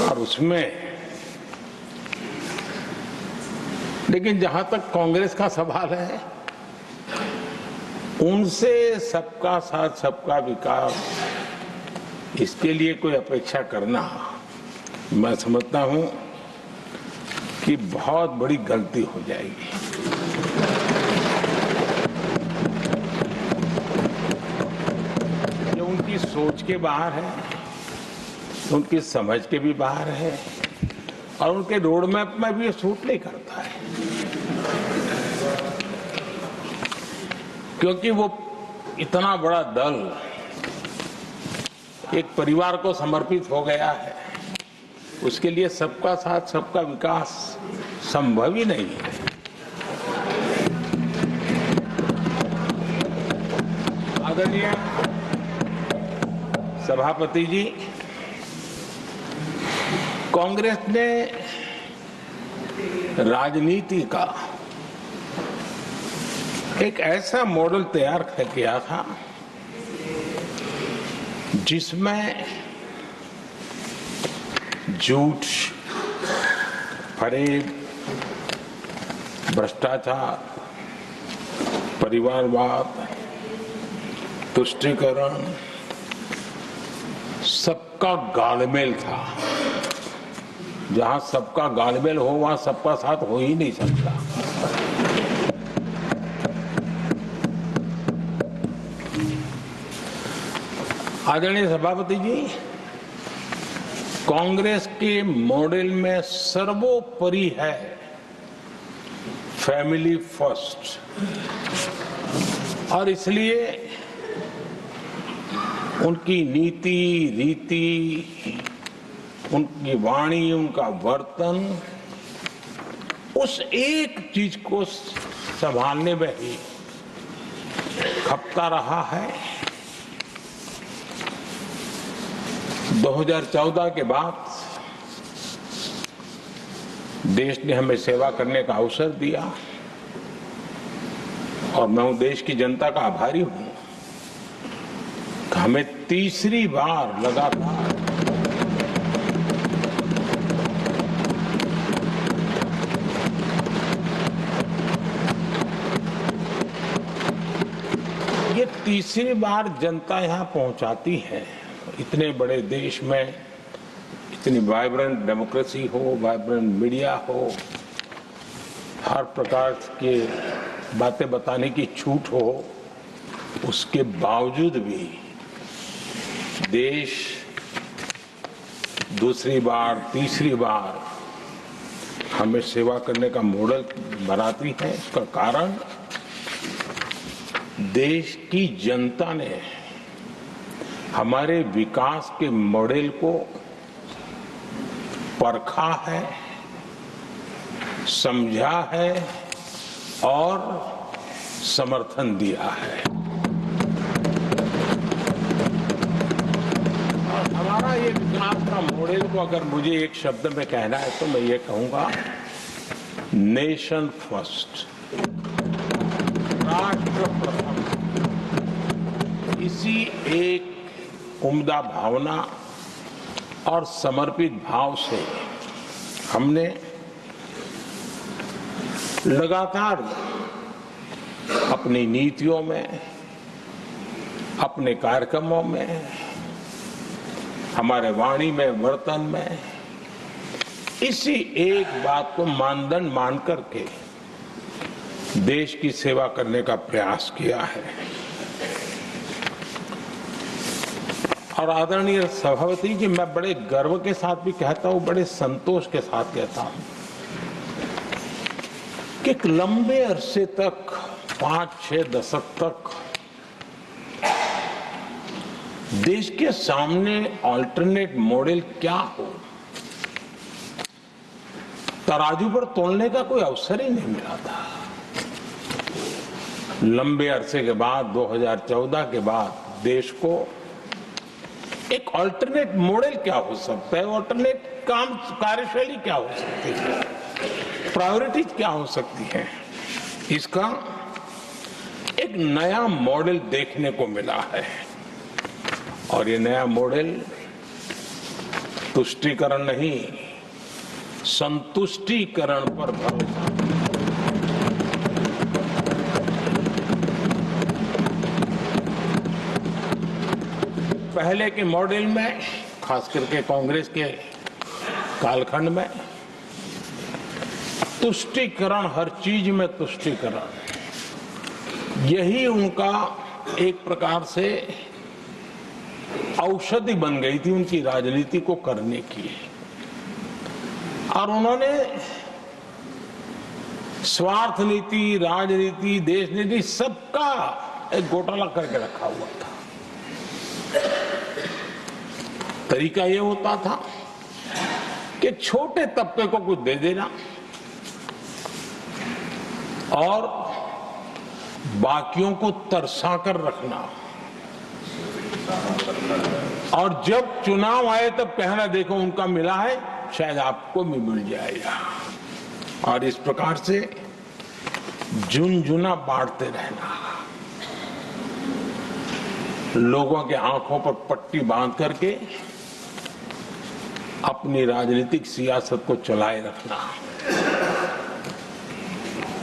और उसमें लेकिन जहां तक कांग्रेस का सवाल है, उनसे सबका साथ सबका विकास, इसके लिए कोई अपेक्षा करना मैं समझता हूं कि बहुत बड़ी गलती हो जाएगी। ये उनकी सोच के बाहर है, उनकी समझ के भी बाहर है और उनके रोड मैप में भी ये सूट नहीं करता है, क्योंकि वो इतना बड़ा दल एक परिवार को समर्पित हो गया है, उसके लिए सबका साथ सबका विकास संभव ही नहीं है। आदरणीय सभापति जी, कांग्रेस ने राजनीति का एक ऐसा मॉडल तैयार किया था जिसमें झूठ, फरेब, भ्रष्टाचार, परिवारवाद, तुष्टीकरण, सबका गालमेल था। जहां सबका गालमेल हो वहां सबका साथ हो ही नहीं सकता। आदरणीय सभापति जी, कांग्रेस के मॉडल में सर्वोपरि है फैमिली फर्स्ट, और इसलिए उनकी नीति, रीति, उनकी वाणी, उनका वर्तन उस एक चीज को संभालने में ही खपता रहा है। 2014 के बाद देश ने हमें सेवा करने का अवसर दिया और मैं देश की जनता का आभारी हूं कि हमें तीसरी बार लगातार तीसरी बार जनता यहां पहुंचाती है। इतने बड़े देश में इतनी वाइब्रेंट डेमोक्रेसी हो, वाइब्रेंट मीडिया हो, हर प्रकार के बातें बताने की छूट हो, उसके बावजूद भी देश दूसरी बार, तीसरी बार हमें सेवा करने का मॉडल बनाती है। इसका कारण देश की जनता ने हमारे विकास के मॉडल को परखा है, समझा है और समर्थन दिया है। और हमारा ये विकास का मॉडल को अगर मुझे एक शब्द में कहना है तो मैं ये कहूंगा, नेशन फर्स्ट, राष्ट्र प्रथम। इसी एक उम्दा भावना और समर्पित भाव से हमने लगातार अपनी नीतियों में, अपने कार्यक्रमों में, हमारे वाणी में, वर्तन में इसी एक बात को मानदंड मान करके देश की सेवा करने का प्रयास किया है। और आदरणीय सभापति जी, मैं बड़े गर्व के साथ भी कहता हूं, बड़े संतोष के साथ कहता हूं कि एक लंबे अरसे तक, 5-6 दशक तक देश के सामने अल्टरनेट मॉडल क्या हो, तराजू पर तोलने का कोई अवसर ही नहीं मिला था। लंबे अरसे के बाद 2014 के बाद देश को एक अल्टरनेट मॉडल क्या हो सकता है, अल्टरनेट काम कार्यशैली क्या हो सकती है, प्रायोरिटीज क्या हो सकती है, इसका एक नया मॉडल देखने को मिला है। और ये नया मॉडल तुष्टीकरण नहीं, संतुष्टीकरण पर भरोसा। पहले के मॉडल में, खास करके कांग्रेस के कालखंड में, तुष्टीकरण, हर चीज में तुष्टीकरण, यही उनका एक प्रकार से औषधि बन गई थी उनकी राजनीति को करने की। और उन्होंने स्वार्थ नीति, राजनीति, देश नीति, सबका एक घोटाला करके रखा हुआ था। तरीका ये होता था कि छोटे तबके को कुछ दे देना और बाकियों को तरसा कर रखना, और जब चुनाव आए तब कहना देखो उनका मिला है, शायद आपको भी मिल जाएगा। और इस प्रकार से झुनझुना बांटते रहना, लोगों के आंखों पर पट्टी बांध करके अपनी राजनीतिक सियासत को चलाए रखना,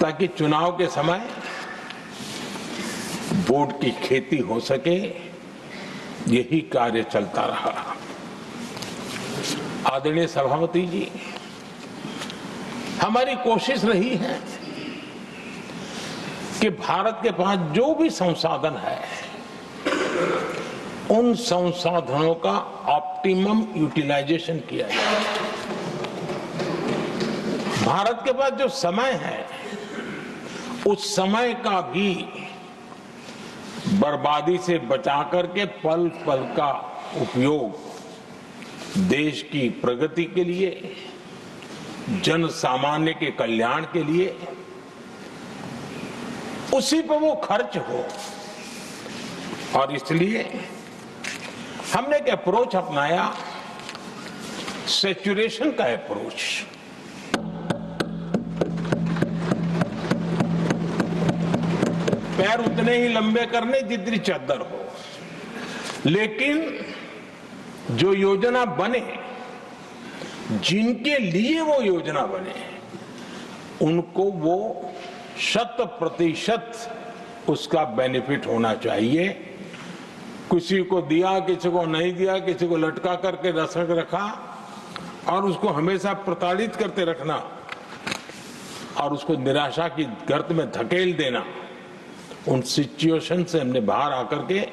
ताकि चुनाव के समय वोट की खेती हो सके। यही कार्य चलता रहा। आदरणीय सभापति जी, हमारी कोशिश रही है कि भारत के पास जो भी संसाधन है, उन संसाधनों का ऑप्टिमम यूटिलाइजेशन किया जाए। भारत के पास जो समय है, उस समय का भी बर्बादी से बचा करके पल पल का उपयोग देश की प्रगति के लिए, जन सामान्य के कल्याण के लिए, उसी पर वो खर्च हो। और इसलिए हमने एक अप्रोच अपनाया, सैचुरेशन का अप्रोच। पैर उतने ही लंबे करने जितनी चद्दर हो, लेकिन जो योजना बने, जिनके लिए वो योजना बने, उनको वो 100% उसका बेनिफिट होना चाहिए। किसी को दिया, किसी को नहीं दिया, किसी को लटका करके रखा और उसको हमेशा प्रताड़ित करते रखना और उसको निराशा की गर्त में धकेल देना, उन सिचुएशन से हमने बाहर आकर के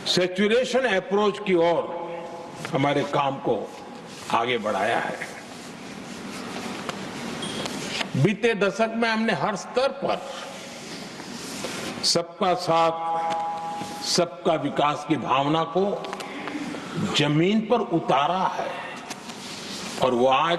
सैचुरेशन अप्रोच की ओर हमारे काम को आगे बढ़ाया है। बीते दशक में हमने हर स्तर पर सबका साथ, सबका विकास की भावना को जमीन पर उतारा है, और वो आज